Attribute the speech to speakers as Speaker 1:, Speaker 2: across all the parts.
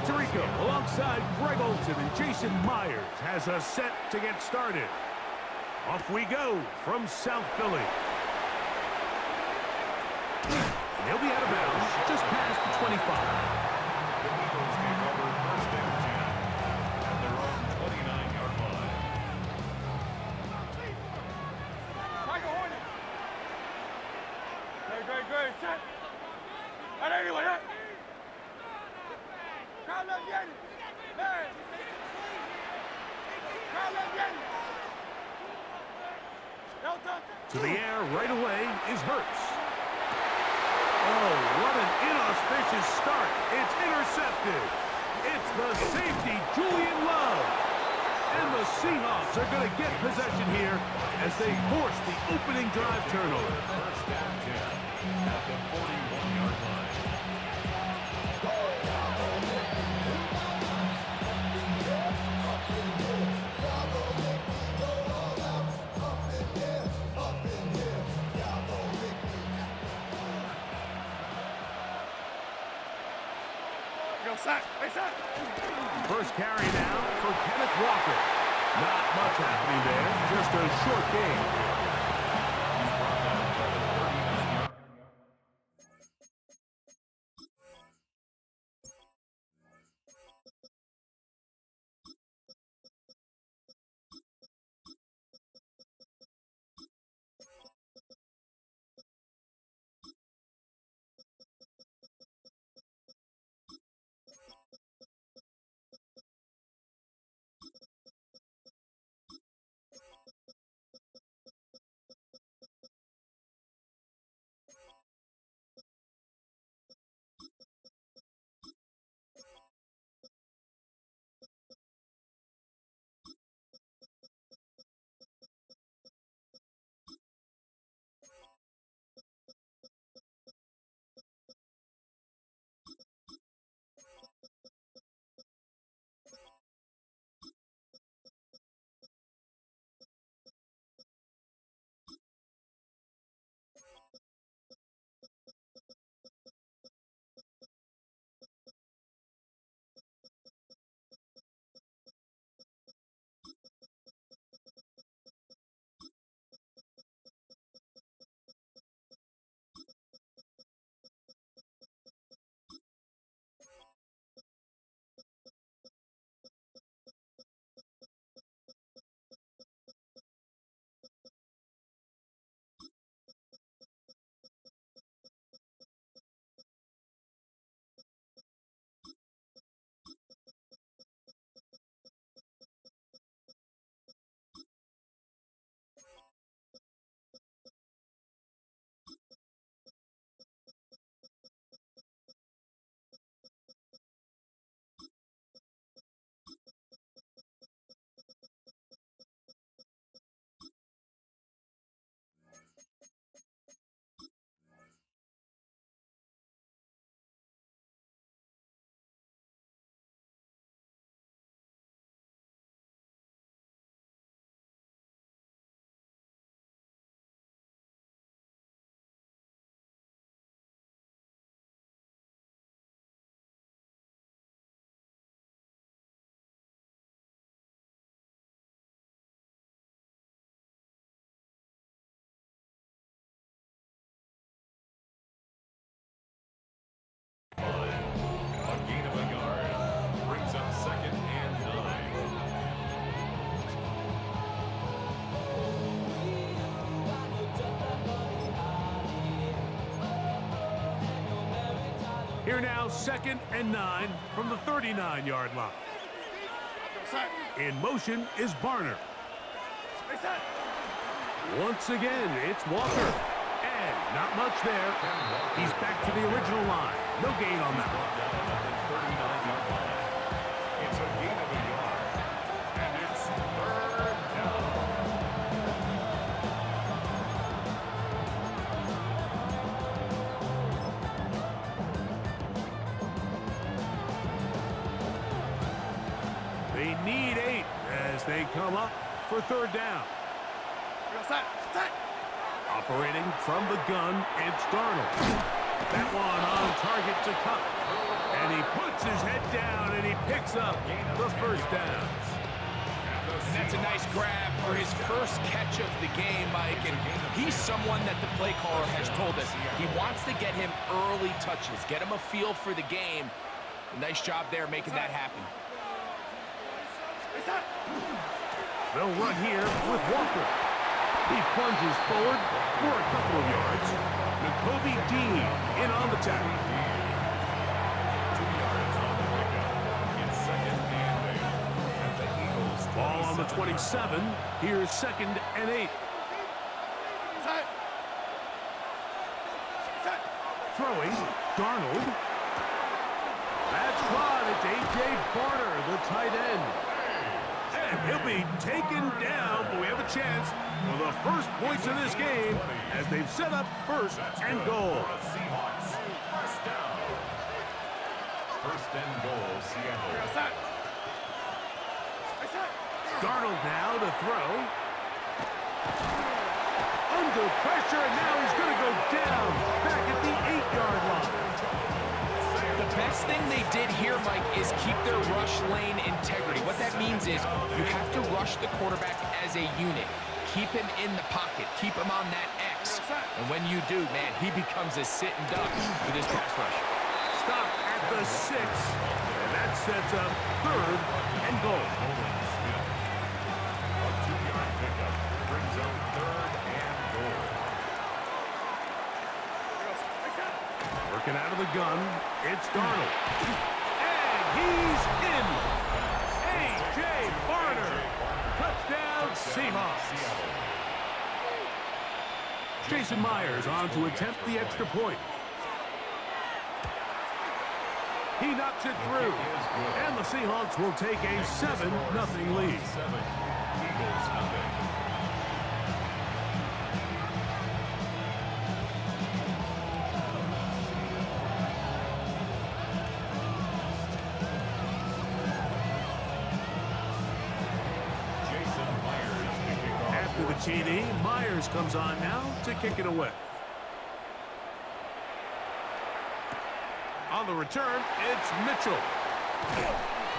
Speaker 1: Tirico, alongside Greg Olson and Jason Myers, has us set to get started. Off we go from South Philly. And he'll be out of bounds just past the 25.
Speaker 2: The Eagles take over first and 10 at their own 29-yard line.
Speaker 3: Tiger Hornet. Great. Set. All right, anyway, hey. Kyle, let's get it. Hey. Kyle, let's get it.
Speaker 1: To the air right away is Hurts. Oh, what an inauspicious start. It's intercepted. It's the safety, Julian Love. And the Seahawks are going to get possession here as they force the opening drive turnover.
Speaker 2: First and 10 at the 41-yard line.
Speaker 1: First carry now for Kenneth Walker. Not much happening there, just a short game. Here now, 2nd and 9 from the 39-yard line. In motion is Barner. Once again, it's Walker. And not much there. He's back to the original line. No gain on that one.
Speaker 2: It's a gain of a yard. And it's third down.
Speaker 1: They need 8 as they come up for 3rd down. Operating from the gun, it's Darnold. That one on target to Cup. And he puts his head down and he picks up the first down.
Speaker 4: And that's a nice grab for his first catch of the game, Mike. And he's someone that the play caller has told us he wants to get him early touches, get him a feel for the game. Nice job there making that happen.
Speaker 1: They'll run here with Walker. He plunges forward for a couple of yards. Nakobe Dean in on the tackle.
Speaker 2: 2 yards on the pickup. It's 2nd and 8 at the Eagles.
Speaker 1: Ball on the 27. Here's 2nd and 8. Throwing, Darnold. That's caught. It's A.J. Barner, the tight end. And he'll be taken down, but we have a chance for the first points of this game as they've set up 1st and goal.
Speaker 2: Seahawks. First down. 1st and goal, Seattle.
Speaker 1: Darnold now to throw. Under pressure, and now he's going to go down back at the 8-yard line.
Speaker 4: The best thing they did here, Mike, is keep their rush lane integrity. What that means is you have to rush the quarterback as a unit. Keep him in the pocket. Keep him on that X. And when you do, man, he becomes a sitting duck for this pass rush.
Speaker 1: Stop at the 6, and that sets up 3rd and goal.
Speaker 2: A 2-yard pickup brings up 3rd and goal.
Speaker 1: Working out of the gun, it's Darnold. And he's in. A.J. Barner. Touchdown, Seahawks. Jason Myers on to attempt the extra point. He knocks it through. And the Seahawks will take a 7-0 lead.
Speaker 2: 7. Eagles nothing.
Speaker 1: After the TD, Myers comes on now to kick it away. On the return, it's Mitchell.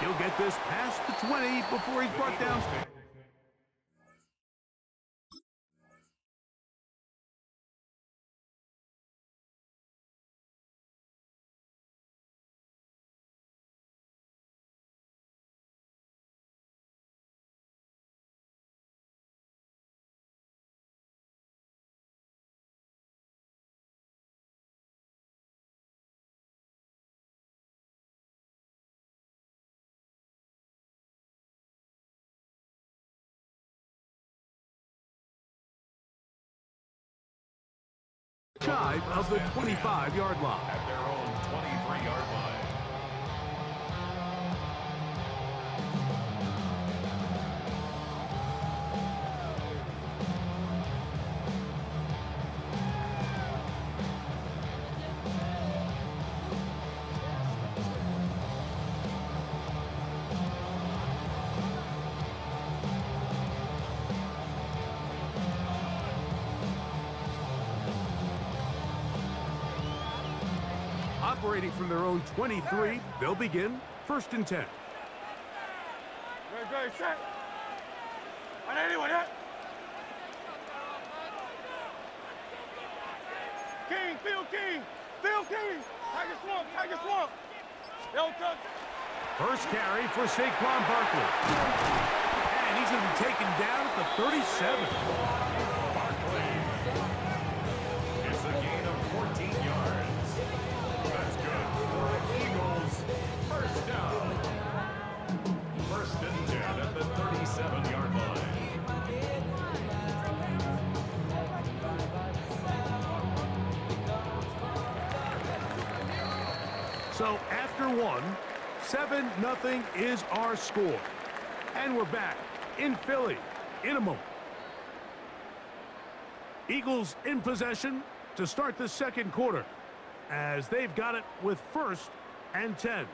Speaker 1: He'll get this past the 20 before he's brought down. Shy of the 25-yard line.
Speaker 2: At their own 23-yard line.
Speaker 1: Operating from their own 23, they'll begin 1st and 10.
Speaker 3: Ready, set. On anyone, yeah? King, Phil King, Phil King. Tiger Swamp. Yo, touch.
Speaker 1: First carry for Saquon Barkley. And he's going to be taken down at the 37.
Speaker 2: Barkley. It's a gain of 14 yards. That's good for the Eagles. First down. 1st and 10 at the 37-yard line.
Speaker 1: So after one, 7-0 is our score. And we're back in Philly in a moment. Eagles in possession to start the 2nd quarter, as they've got it with 1st and 10.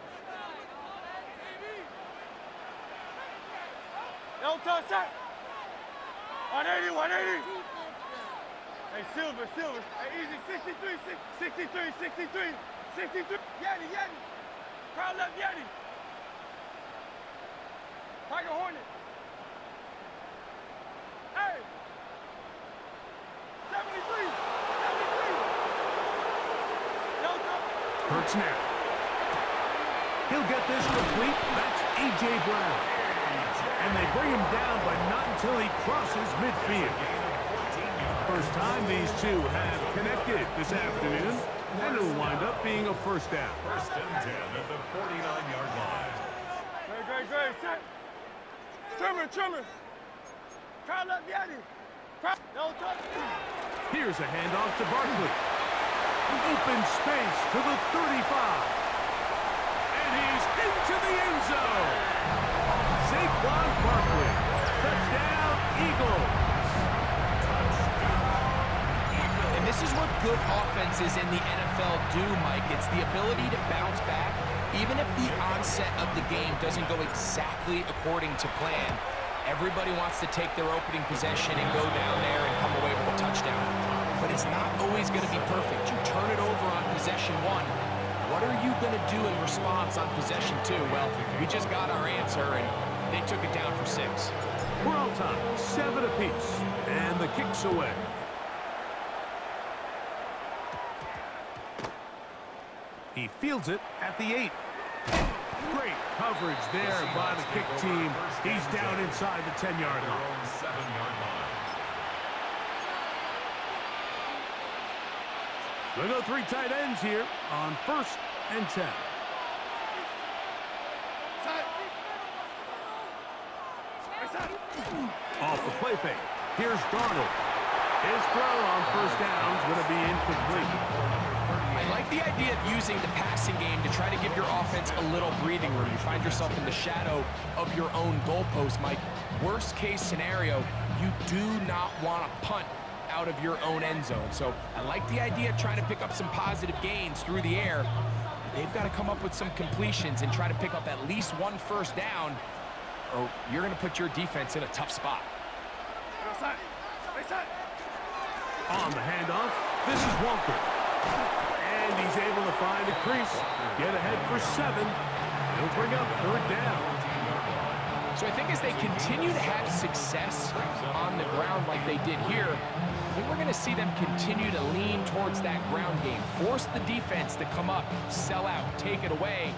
Speaker 3: Yo, touch that. On 80, 180. Hey, Silver. Hey, easy. 63. Yeti. Crowd left Yeti. Tiger Hornet. Hey. 73. 73. Delta.
Speaker 1: Hurts now. He'll get this complete. That's A.J. Brown. And they bring him down, but not until he crosses midfield. First time these two have connected this afternoon, and it'll wind up being a first down.
Speaker 2: First and 10 at the 49-yard line.
Speaker 3: Great. Set. Trimmer. Crowd left Yeti. Crowd. Delta.
Speaker 1: Here's a handoff to Barkley. Open space to the 35. And he's into the end zone. Saquon Barkley. Touchdown, Eagles.
Speaker 4: And this is what good offenses in the NFL do, Mike. It's the ability to bounce back, even if the onset of the game doesn't go exactly according to plan. Everybody wants to take their opening possession and go down there and come away with a touchdown. But it's not always going to be perfect. You turn it over on possession 1. What are you going to do in response on possession 2? Well, we just got our answer, and they took it down for 6.
Speaker 1: We're all time, 7 apiece, and the kick's away. He fields it at the 8. Great coverage there by the kick team. He's down inside the 10-yard line.
Speaker 2: 7-yard line.
Speaker 1: We'll go 3 tight ends here on 1st and 10. Off the play fake. Here's Darnold. His throw on 1st down is going to be incomplete.
Speaker 4: I like the idea of using the passing game to try to give your offense a little breathing room. You find yourself in the shadow of your own goalpost, Mike. Worst case scenario, you do not want to punt out of your own end zone. So I like the idea of trying to pick up some positive gains through the air. They've got to come up with some completions and try to pick up at least 1 first down, or you're going to put your defense in a tough spot.
Speaker 1: On the handoff, this is Walker. And he's able to find a crease, get ahead for 7. He'll bring up 3rd down.
Speaker 4: So I think as they continue to have success on the ground like they did here, I think we're going to see them continue to lean towards that ground game, force the defense to come up, sell out, take it away,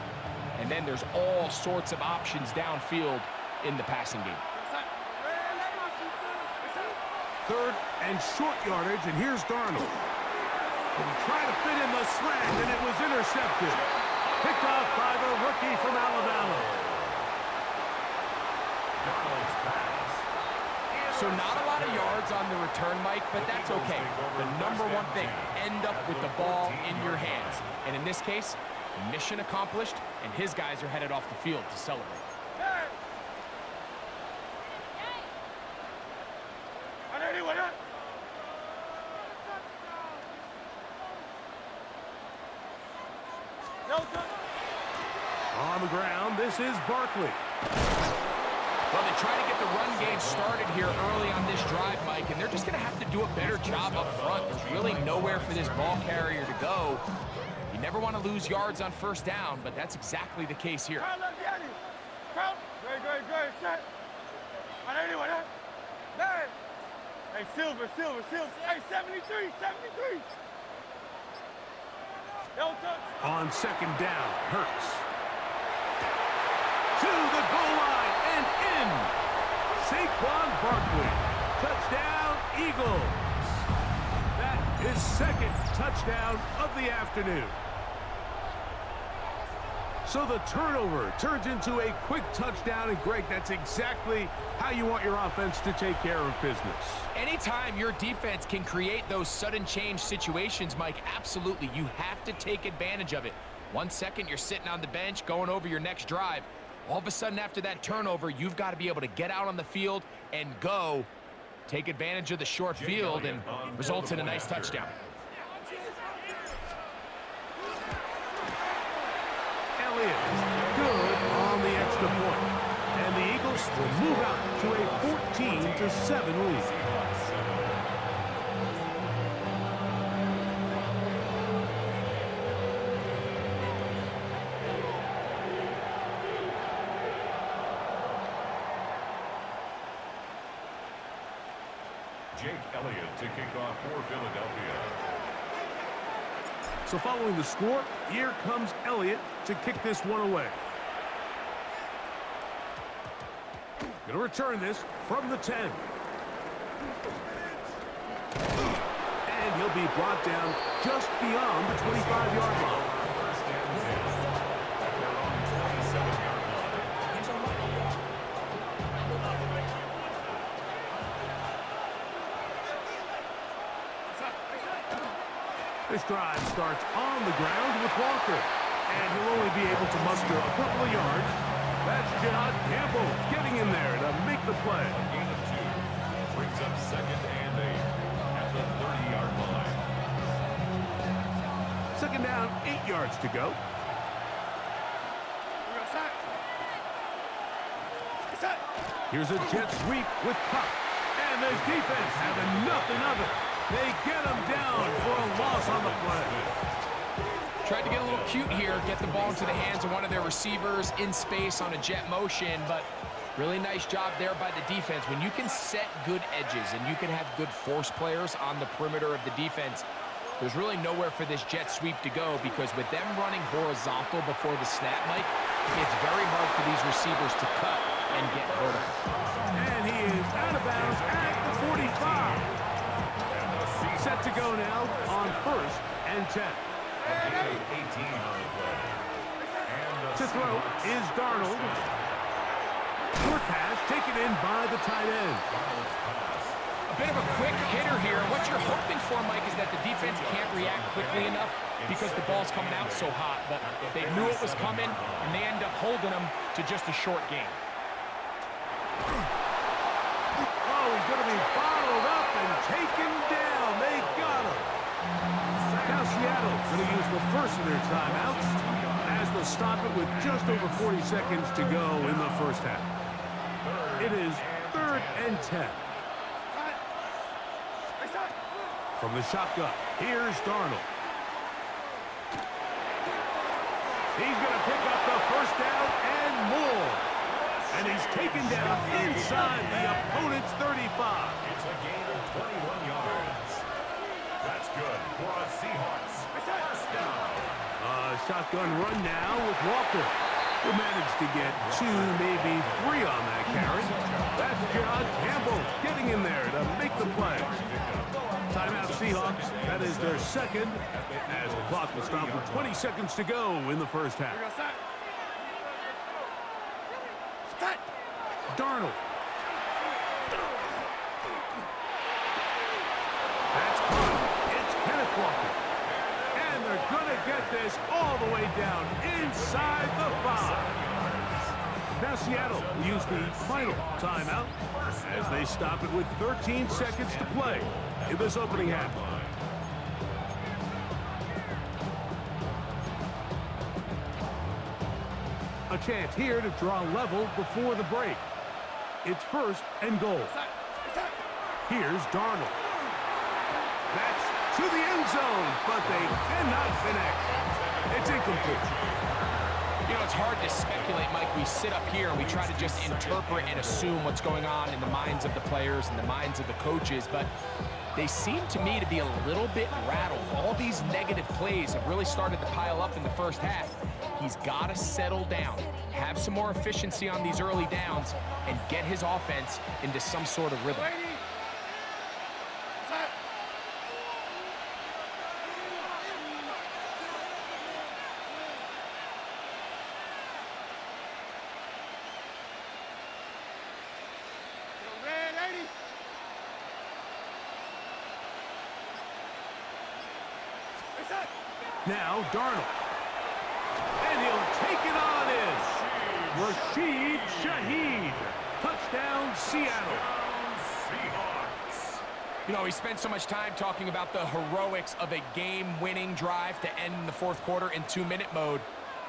Speaker 4: and then there's all sorts of options downfield in the passing game.
Speaker 1: 3rd and short yardage, and here's Darnold. And he tried to fit in the slant, and it was intercepted. Picked off by the rookie from Alabama.
Speaker 4: So not a lot of yards on the return, Mike, but that's okay. The number one thing, end up with the ball in your hands. And in this case, mission accomplished, and his guys are headed off the field to celebrate.
Speaker 1: On the ground, this is Barkley.
Speaker 4: Well, they try to get the run game started here early on this drive, Mike, and they're just going to have to do a better job up front. There's really nowhere for this ball carrier to go. You never want to lose yards on 1st down, but that's exactly the case here.
Speaker 3: Great. Set. Hey, Silver. Hey, 73. Delta.
Speaker 1: On 2nd down, Hurts. To the goal line and in. Saquon Barkley. Touchdown, Eagles. That is 2nd touchdown of the afternoon. So the turnover turns into a quick touchdown, and Greg, that's exactly how you want your offense to take care of business.
Speaker 4: Anytime your defense can create those sudden change situations, Mike, absolutely, you have to take advantage of it. 1 second, you're sitting on the bench, going over your next drive. All of a sudden, after that turnover, you've got to be able to get out on the field and go, take advantage of the short field, and results in a nice touchdown.
Speaker 1: Good on the extra point. And the Eagles will move out to a 14-7 lead.
Speaker 2: Jake Elliott to kick off for Philadelphia.
Speaker 1: So following the score, here comes Elliott to kick this one away. Going to return this from the 10. And he'll be brought down just beyond the 25-yard line.
Speaker 2: First and 10 at their own 27-yard line.
Speaker 1: This drive starts on the ground with Walker. And he'll only be able to muster a couple of yards. That's John Campbell getting in there to make the play.
Speaker 2: A gain of 2 brings up 2nd and 8 at the 30-yard line.
Speaker 1: Second down, 8 yards to go. Here's a jet sweep with Pop. And this defense having nothing of it. They get him down for a loss on the play.
Speaker 4: Tried to get a little cute here, get the ball into the hands of one of their receivers in space on a jet motion, but really nice job there by the defense. When you can set good edges and you can have good force players on the perimeter of the defense, there's really nowhere for this jet sweep to go, because with them running horizontal before the snap, Mike, it's very hard for these receivers to cut and get vertical.
Speaker 1: And he is out of bounds at the 45. Set to go now on 1st and 10. To throw is Darnold. Short pass taken in by the tight end.
Speaker 4: A bit of a quick hitter here. What you're hoping for, Mike, is that the defense can't react quickly enough because the ball's coming out so hot. But they knew it was coming, and they end up holding them to just a short game.
Speaker 1: Oh, he's going to be bottled up and taken down. They got him. Now Seattle going to use the first of their timeouts as they'll stop it with just over 40 seconds to go in the first half. It is 3rd and 10. From the shotgun, here's Darnold. He's going to pick up the first down and more. And he's taken down inside the opponent's 35.
Speaker 2: It's a gain of 21 yards. That's good for a Seahawks first down.
Speaker 1: Shotgun run now with Walker, who managed to get 2, maybe 3 on that carry. That's John Campbell getting in there to make the play. Timeout Seahawks. That is their second, as the clock will stop with 20 seconds to go in the first half. Darnold. That's caught. It's Kenneth Walker. And they're going to get this all the way down inside the 5. Now Seattle will use the final timeout as they stop it with 13 seconds to play in this opening half. A chance here to draw level before the break. It's 1st and goal. Here's Darnold. That's to the end zone, but they cannot connect. It's incomplete.
Speaker 4: You know, it's hard to speculate, Mike. We sit up here and we try to just interpret and assume what's going on in the minds of the players and the minds of the coaches, but they seem to me to be a little bit rattled. All these negative plays have really started to pile up in the first half. He's got to settle down, have some more efficiency on these early downs, and get his offense into some sort of rhythm.
Speaker 1: Now Darnold. And he'll take it on in. Rashid Shaheed. Touchdown, Seattle.
Speaker 2: Seahawks.
Speaker 4: You know, we spent so much time talking about the heroics of a game-winning drive to end the fourth quarter in 2-minute mode.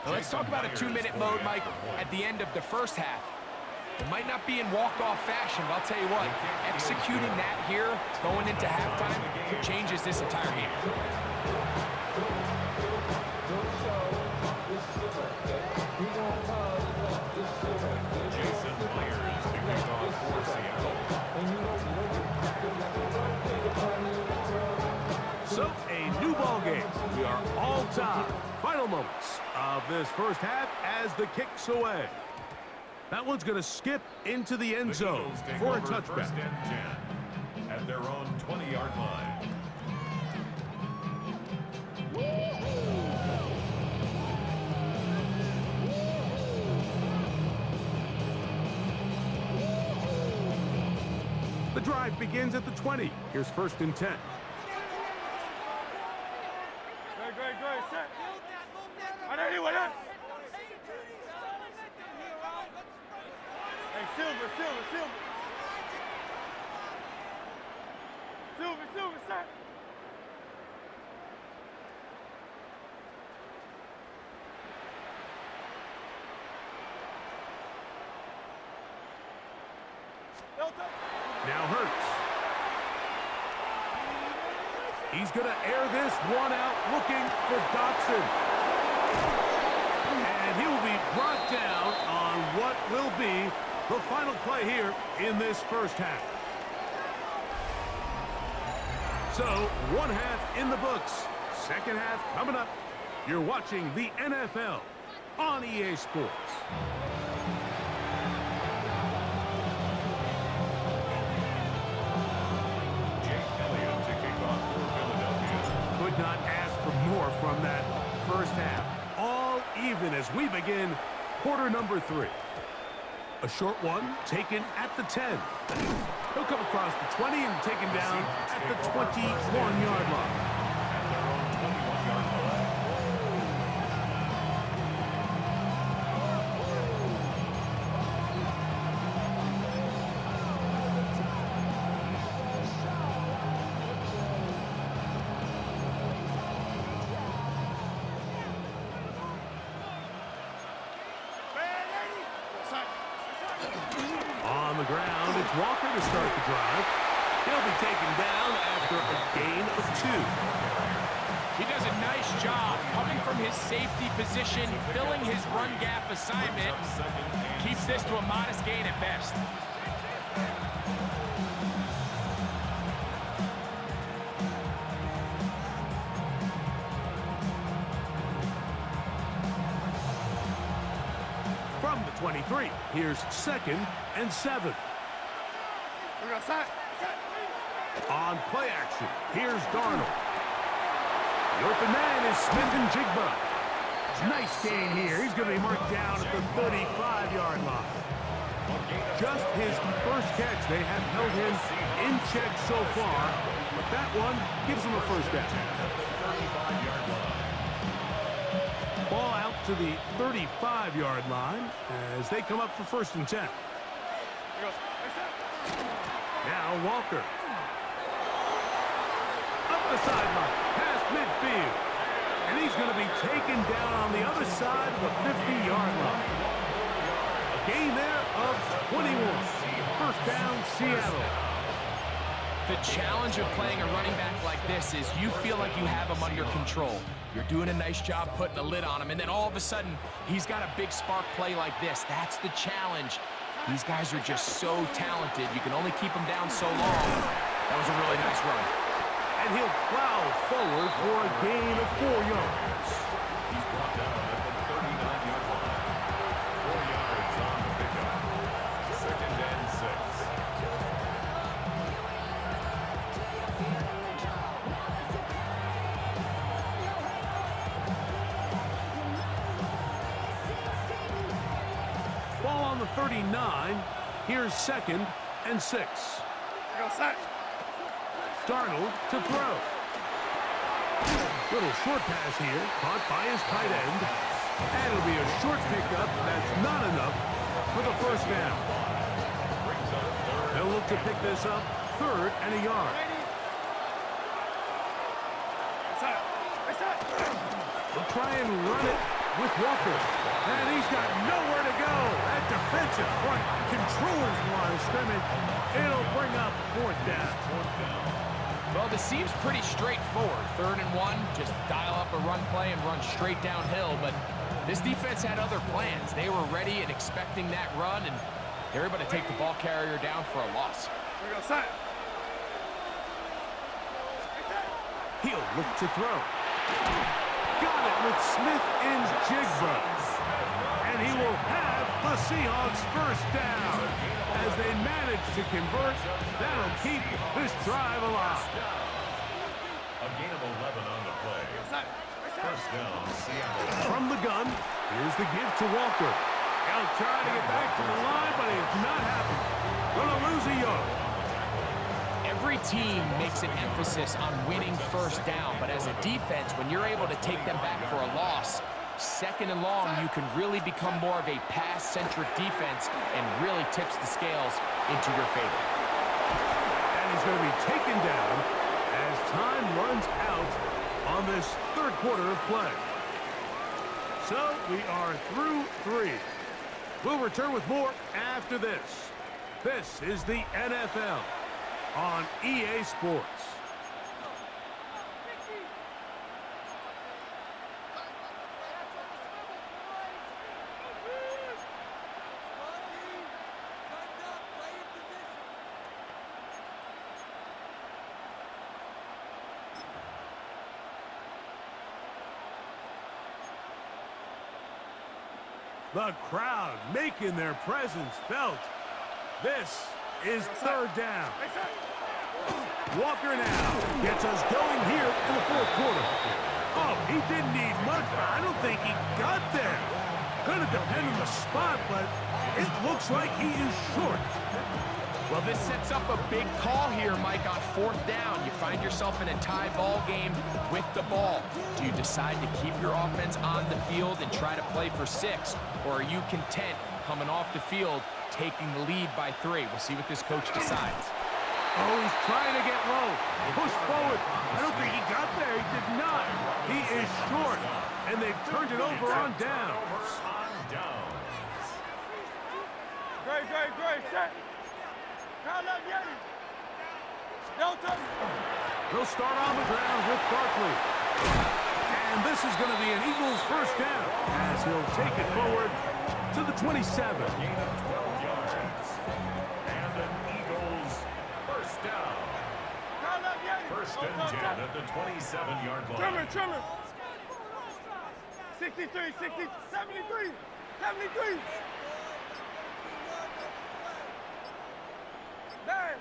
Speaker 4: Now let's talk about a 2-minute mode, Mike, at the end of the first half. It might not be in walk-off fashion, but I'll tell you what, executing that here, going into halftime, changes this entire game.
Speaker 2: Jason Myers to kick off for Seattle.
Speaker 1: a new ball game. We are all tied. Final moments of this first half as the kick's away. That one's going to skip into the end zone
Speaker 2: Eagles take
Speaker 1: for a
Speaker 2: over
Speaker 1: touchback.
Speaker 2: first and 10 at their own 20-yard line.
Speaker 1: The drive begins at the 20. Here's first and 10.
Speaker 3: Great, set. Anyway, hey, Silver, set.
Speaker 1: Now Hurts. He's going to air this one out, looking for Dotson. And he will be brought down on what will be the final play here in this first half. So, one half in the books. Second half coming up. You're watching the NFL on EA Sports. Could not ask for more from that first half. All even as we begin quarter number 3. A short one taken at the 10. He'll come across the 20 and taken down at the 21-yard line. On the ground, it's Walker to start the drive. He'll be taken down after a gain of 2.
Speaker 4: He does a nice job coming from his safety position, filling his run gap assignment. Keeps this to a modest gain at best.
Speaker 1: From the 23, here's second and 7. On play action, here's Darnold. The open man is Smith-Njigba. Nice gain here. He's going to be marked down at the 35-yard line. Just his first catch. They have held him in check so far, but that one gives him a first down. Ball out to the 35-yard line as they come up for first and 10. Now Walker. Up the sideline, past midfield. And he's going to be taken down on the other side of the 50-yard line. A gain there of 21. First down, Seattle.
Speaker 4: The challenge of playing a running back like this is you feel like you have him under control. You're doing a nice job putting a lid on him, and then all of a sudden, he's got a big spark play like this. That's the challenge. These guys are just so talented. You can only keep them down so long. That was a really nice run.
Speaker 1: And he'll plow forward for a gain of 4 yards.
Speaker 2: He's brought down at the 39-yard line. 4 yards on the pickup. Second and 6.
Speaker 1: Ball on the 39. Here's second and 6. Darnold to throw. Little short pass here, caught by his tight end. And it'll be a short pickup that's not enough for the first down. They'll look to pick this up, third and a yard. They'll try and run it with Walker. And he's got nowhere to go. That defensive front controls the line of scrimmage. It'll bring up fourth down.
Speaker 4: Well, this seems pretty straightforward. 3rd and 1, just dial up a run play and run straight downhill. But this defense had other plans. They were ready and expecting that run, and they're able to take the ball carrier down for a loss.
Speaker 1: He'll look to throw. Got it with Smith and Jigba. And he will have the Seahawks first down. As they manage to convert, that'll keep this drive alive.
Speaker 2: A gain of 11 on the play. First down, Seattle.
Speaker 1: From the gun, here's the give to Walker. He'll try to get back to the line, but he's not happy. Gonna lose a yard.
Speaker 4: Every team makes an emphasis on winning first down, but as a defense, when you're able to take them back for a loss, second and long, you can really become more of a pass-centric defense and really tips the scales into your favor.
Speaker 1: And he's going to be taken down as time runs out on this third quarter of play. So we are through 3. We'll return with more after this. This is the NFL on EA Sports. The crowd making their presence felt. This is third down. Walker now gets us going here in the fourth quarter. Oh, he didn't need much, but I don't think he got there. Gonna depend on the spot, but it looks like he is short.
Speaker 4: Well, this sets up a big call here, Mike, on fourth down. You find yourself in a tie ball game with the ball. Do you decide to keep your offense on the field and try to play for 6? Or are you content coming off the field, taking the lead by 3? We'll see what this coach decides.
Speaker 1: Oh, he's trying to get low. Push forward. I don't think he got there. He did not. He is short. And they've turned it over on downs.
Speaker 3: Great, set. Crowd up, Yeti. Delta.
Speaker 1: They'll start on the ground with Barkley. And this is going to be an Eagles first down as he'll take it forward to the 27.
Speaker 2: Gain of 12 yards. And an Eagles first down.
Speaker 3: Crowd up, Yeti.
Speaker 2: First and 10 at the 27-yard line.
Speaker 3: Trimmer. 63, 73. There.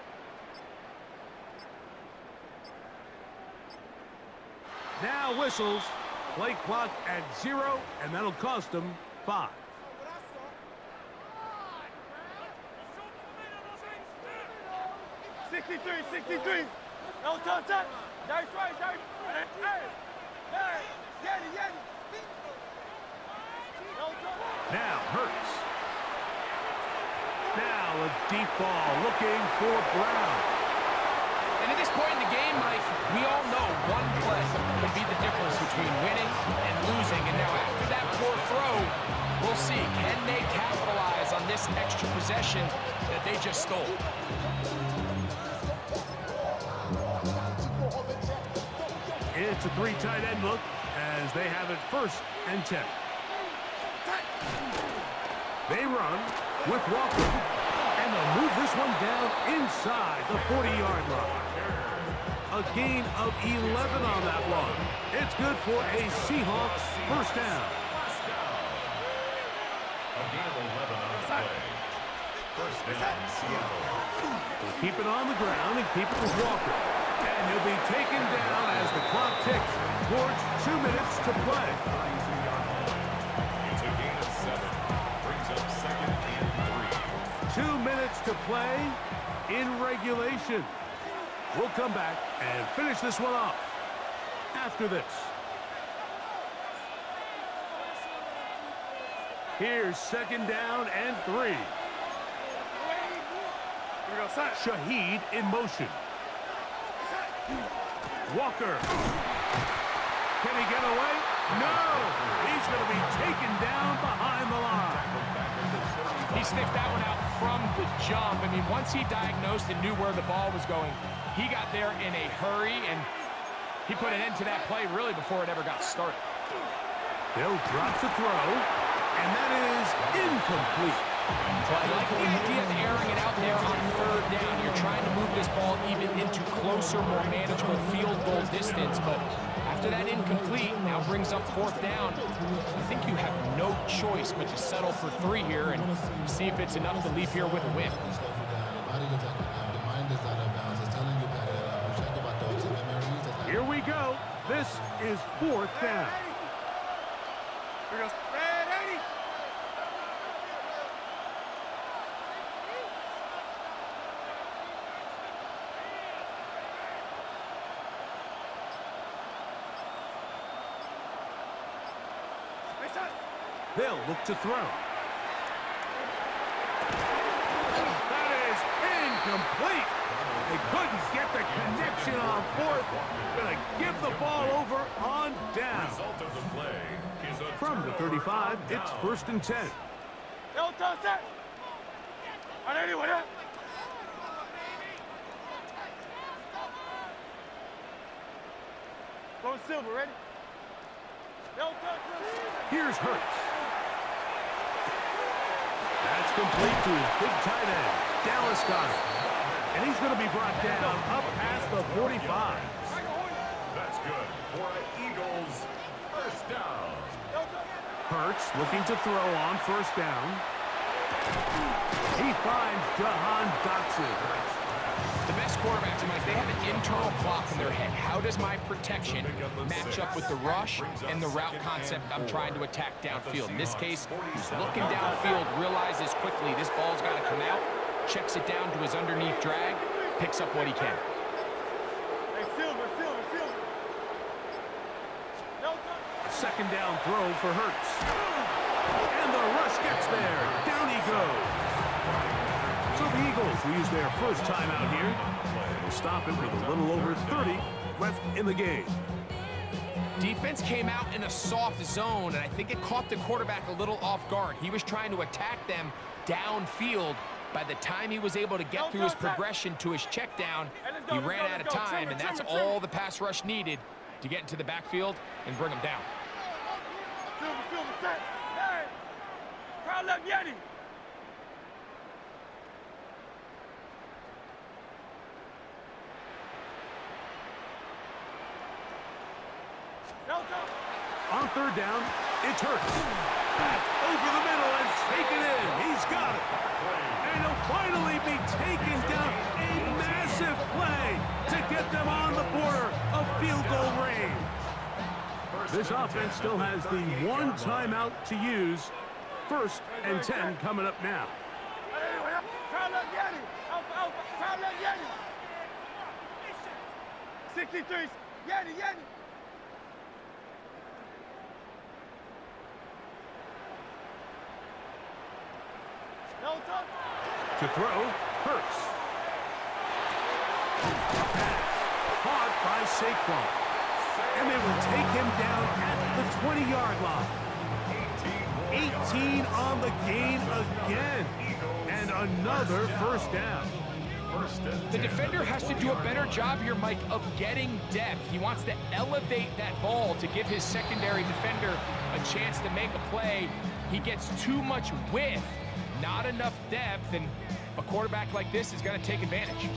Speaker 1: Now whistles. Play clock at 0, and that'll cost them 5.
Speaker 3: $63. No touch. That's right. Hey. Yeti. No touch.
Speaker 1: Now Hurts. Now a deep ball looking for Brown.
Speaker 4: And at this point in the game, Mike, we all know one play can be the difference between winning and losing. And now after that poor throw, we'll see, can they capitalize on this extra possession that they just stole?
Speaker 1: It's a 3 tight end look as they have it first and 10. They run with Walker, and they'll move this one down inside the 40-yard line. A gain of 11 on that one. It's good for a Seahawks first down.
Speaker 2: A gain of 11 on the play. First down, Seattle.
Speaker 1: They'll keep it on the ground and keep it with Walker. And he'll be taken down as the clock ticks towards 2 minutes to play.
Speaker 2: It's a gain of 7. Brings up second and 3.
Speaker 1: 2 minutes to play in regulation. We'll come back and finish this one off after this. Here's second down and 3. Shaheed in motion. Walker. Can he get away? No! He's going to be taken down behind the line.
Speaker 4: He sniffed that one out from the jump. I mean, once he diagnosed and knew where the ball was going, he got there in a hurry, and he put an end to that play really before it ever got started.
Speaker 1: Hill drops the throw, and that is incomplete.
Speaker 4: Well, I like the idea of airing it out there on third down. You're trying to move this ball even into closer, more manageable field goal distance, but after that incomplete, now brings up fourth down. I think you have no choice but to settle for 3 here and see if it's enough to leave here with a win.
Speaker 1: Here we go. This is fourth down.
Speaker 3: Here goes. Red 80.
Speaker 1: They'll look to throw. That is incomplete. They couldn't get the connection on fourth. Gonna give the ball over on down.
Speaker 2: Result of the play is a
Speaker 1: From the
Speaker 2: turnover
Speaker 1: 35,
Speaker 2: on
Speaker 1: it's
Speaker 2: down.
Speaker 1: 1st and 10.
Speaker 3: They'll toss that. On anyway, that. Going silver, ready? They'll toss that.
Speaker 1: Here's Hurts. That's complete to his big tight end, Dallas Goedert. And he's going to be brought down up past the 45.
Speaker 2: That's good for an Eagles first down.
Speaker 1: Hurts looking to throw on first down. He finds Jahan Dotson.
Speaker 4: The best quarterbacks, Mike, they have an internal clock in their head. How does my protection match up with the rush and the route concept I'm trying to attack downfield? In this case, he's looking downfield, realizes quickly this ball's got to come out, checks it down to his underneath drag, picks up what he can.
Speaker 3: Hey, silver. They'll toss.
Speaker 1: Second down throw for Hurts. And the rush gets there. Down he goes. So the Eagles will use their first timeout here. And will stop it with a little over 30 left in the game.
Speaker 4: Defense came out in a soft zone, and I think it caught the quarterback a little off guard. He was trying to attack them downfield. By the time he was able to get through his progression to his check down, he ran out of time, and that's all the pass rush needed to get into the backfield and bring him down.
Speaker 3: Silver, set. Hey. Crowd left Yeti. They'll toss.
Speaker 1: On third down, it's Hurts. Back over the middle and taken in. He's got it. And he'll finally be taken down. A massive play to get them on the border of field goal range. This offense still has the one timeout to use. 1st and 10 coming up now.
Speaker 3: Crowd left Yeti. Alpha. Crowd left Yeti. 63. Yeti. They'll toss.
Speaker 1: To throw, Hurts. Pass caught by Saquon. And they will take him down at the 20-yard line. 18 on the gain again. And another first down.
Speaker 4: The defender has to do a better job here, Mike, of getting depth. He wants to elevate that ball to give his secondary defender a chance to make a play. He gets too much width, not enough depth, and a quarterback like this is going to take advantage.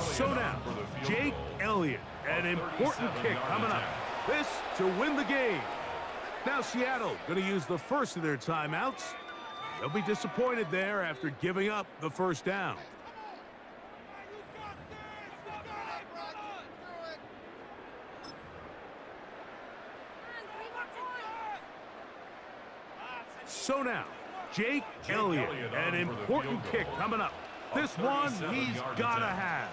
Speaker 1: So now, Jake Elliott, an important kick coming up. This to win the game. Now Seattle going to use the first of their timeouts. They'll be disappointed there after giving up the first down. So now, Jake Elliott, an important kick coming up. This one he's got to have.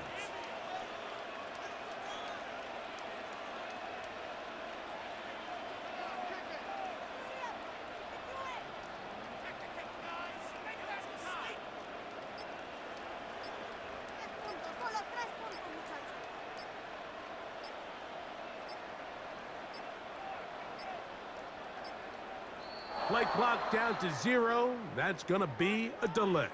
Speaker 1: Play clock down to 0. That's going to be a delay.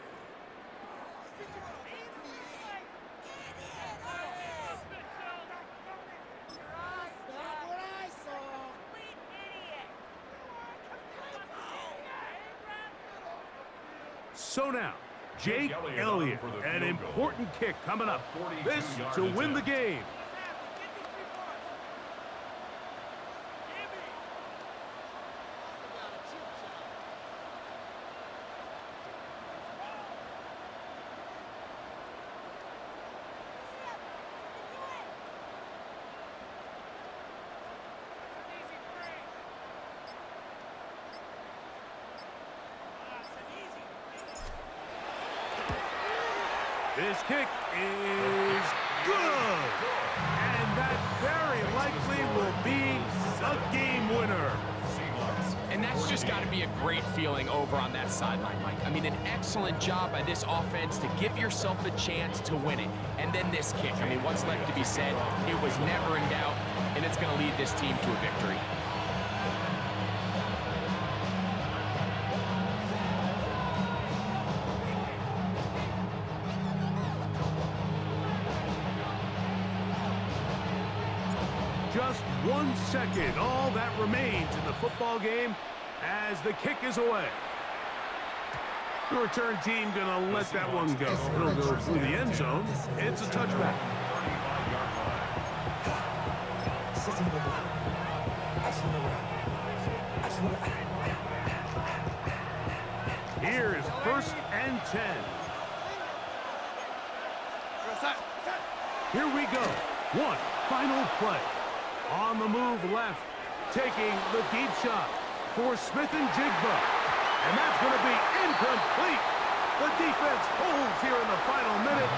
Speaker 1: So now, Jake
Speaker 2: Elliott
Speaker 1: Elliott,
Speaker 2: on for the
Speaker 1: an
Speaker 2: field goal.
Speaker 1: important kick coming up.
Speaker 2: 42
Speaker 1: This
Speaker 2: yard
Speaker 1: to win the
Speaker 2: attempt.
Speaker 1: game. This kick is good. And that very likely will be a game winner.
Speaker 4: And that's just got to be a great feeling over on that sideline, Mike. I mean, an excellent job by this offense to give yourself a chance to win it. And then this kick. I mean, what's left to be said? It was never in doubt, and it's going to lead this team to a victory.
Speaker 1: Just 1 second, all that remains in the football game as the kick is away. The return team gonna let that one go. It'll go through the end zone. It's a touchback.
Speaker 2: 35-yard line.
Speaker 1: Here's 1st and 10. Here we go. One final play. On the move left, taking the deep shot for Smith and Jigba. And that's going to be incomplete. The defense holds here in the final minute,